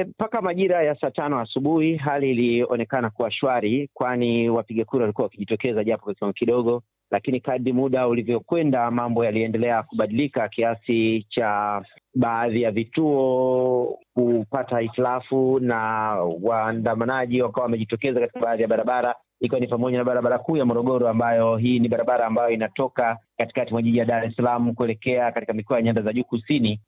Mpaka majira ya saa 5 asubuhi hali ilionekana kuwa shwari, kwani wapiga kura walikuwa wakijitokeza japo kwa kiwango kidogo, lakini kadri muda ulivyokwenda mambo yaliendelea kubadilika kiasi cha baadhi ya vituo kupata hitilafu na waandamanaji wakawa wamejitokeza katika baadhi ya barabara, ikiwa ni pamoja na barabara kuu ya Morogoro, ambayo hii ni barabara ambayo inatoka katikati mwa jiji la Dar es Salaam kuelekea katika mikoa ya nyanda za juu kusini,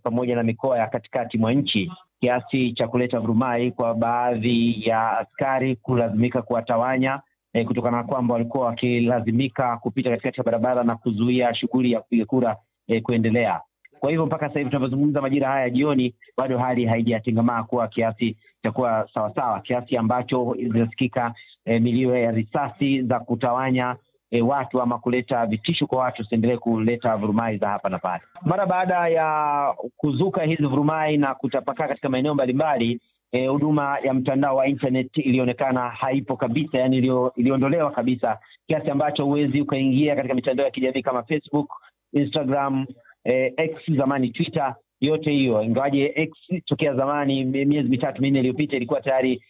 pamoja na mikoa ya katikati mwa nchi, kiasi cha kuleta vurumai kwa baadhi ya askari kulazimika kuwatawanya kutokana na kwamba walikuwa wakilazimika kupita katikati ya barabara na kuzuia shughuli ya kupiga kura kuendelea. Kwa hivyo mpaka sasa hivi tunapozungumza majira haya jioni, bado hali haijatengamaa kuwa kiasi cha kuwa sawasawa, kiasi ambacho zinasikika milio ya risasi za kutawanya watu ama kuleta vitisho kwa watu usiendelee kuleta vurumai za hapa na pale. Mara baada ya kuzuka hizi vurumai na kutapakaa katika maeneo mbalimbali, huduma ya mtandao wa internet ilionekana haipo kabisa, yani iliondolewa kabisa, kiasi ambacho huwezi ukaingia katika mitandao ya kijamii kama Facebook, Instagram, X zamani Twitter, yote hiyo. Ingawaje X tokea zamani miezi 3-4 iliyopita ilikuwa tayari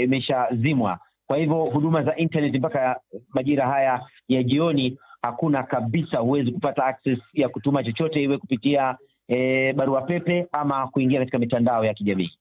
imeshazimwa. Kwa hivyo huduma za internet mpaka majira haya ya jioni hakuna kabisa, huwezi kupata access ya kutuma chochote, iwe kupitia barua pepe ama kuingia katika mitandao ya kijamii.